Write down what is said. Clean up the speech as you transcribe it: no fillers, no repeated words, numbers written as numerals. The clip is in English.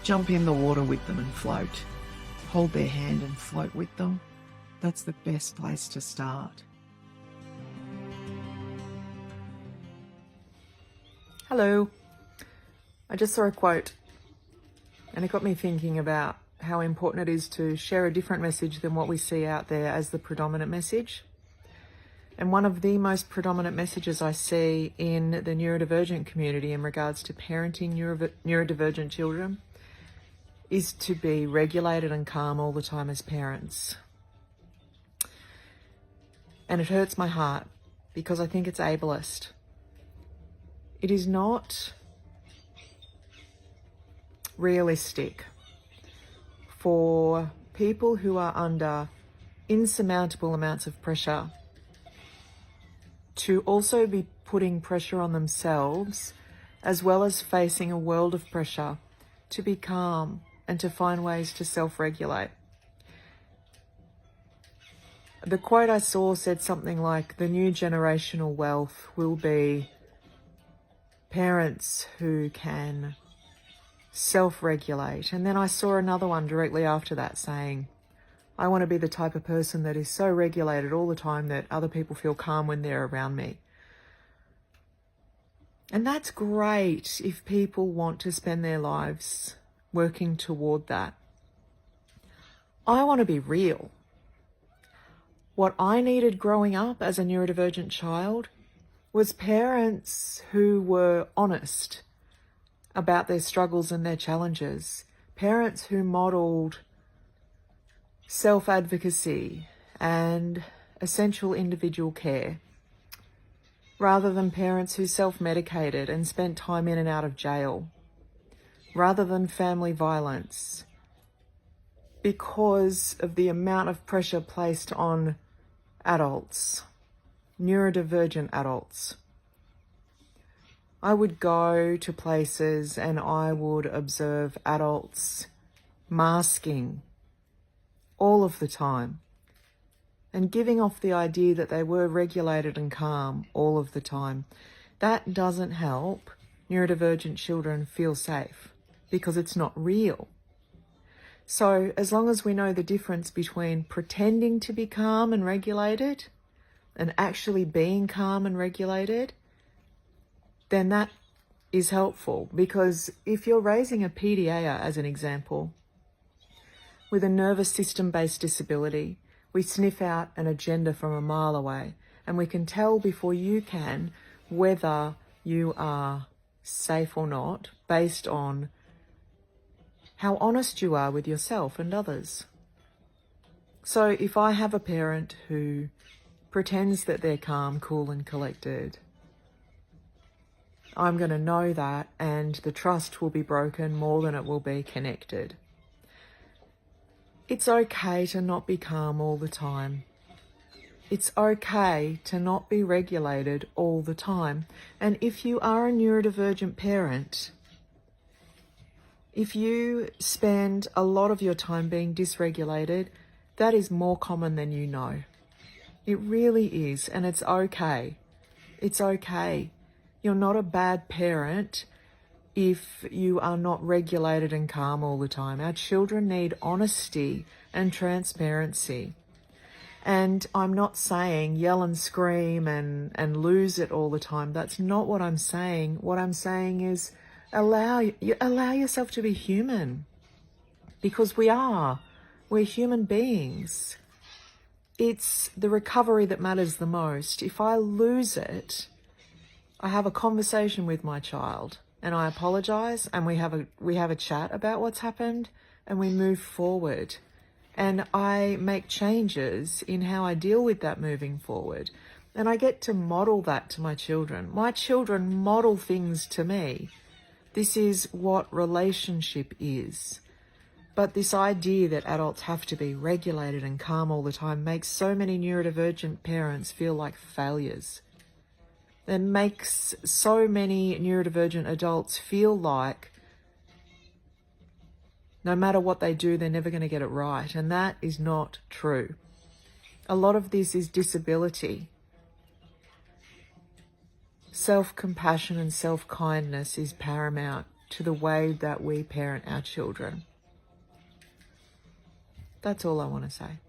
Jump in the water with them and float. Hold their hand and float with them. That's the best place to start. Hello. I just saw a quote and it got me thinking about how important it is to share a different message than what we see out there as the predominant message. And one of the most predominant messages I see in the neurodivergent community in regards to parenting neurodivergent children is to be regulated and calm all the time as parents. And it hurts my heart because I think it's ableist. It is not realistic for people who are under insurmountable amounts of pressure to also be putting pressure on themselves, as well as facing a world of pressure to be calm and to find ways to self-regulate. The quote I saw said something like, the new generational wealth will be parents who can self-regulate. And then I saw another one directly after that saying, I want to be the type of person that is so regulated all the time that other people feel calm when they're around me. And that's great if people want to spend their lives working toward that. I want to be real. What I needed growing up as a neurodivergent child was parents who were honest about their struggles and their challenges. Parents who modelled self-advocacy and essential individual care, rather than parents who self-medicated and spent time in and out of jail, rather than family violence, because of the amount of pressure placed on adults, neurodivergent adults. I would go to places and I would observe adults masking all of the time and giving off the idea that they were regulated and calm all of the time. That doesn't help neurodivergent children feel safe because it's not real. So as long as we know the difference between pretending to be calm and regulated and actually being calm and regulated, then that is helpful. Because if you're raising a PDA, as an example, with a nervous system-based disability, we sniff out an agenda from a mile away, and we can tell before you can whether you are safe or not based on how honest you are with yourself and others. So if I have a parent who pretends that they're calm, cool and collected, I'm going to know that, and the trust will be broken more than it will be connected. It's okay to not be calm all the time. It's okay to not be regulated all the time. And if you are a neurodivergent parent, if you spend a lot of your time being dysregulated, that is more common than you know. It really is, and it's okay. It's okay. You're not a bad parent if you are not regulated and calm all the time. Our children need honesty and transparency. And I'm not saying yell and scream and lose it all the time. That's not what I'm saying. What I'm saying is allow yourself to be human, because we're human beings. It's the recovery that matters the most. If I lose it, I have a conversation with my child and I apologize, and we have a chat about what's happened, and we move forward, and I make changes in how I deal with that moving forward, and I get to model that to my children. My children model things to me. This is what relationship is. But this idea that adults have to be regulated and calm all the time makes so many neurodivergent parents feel like failures. It makes so many neurodivergent adults feel like no matter what they do, they're never going to get it right. And that is not true. A lot of this is disability. Self-compassion and self-kindness is paramount to the way that we parent our children. That's all I want to say.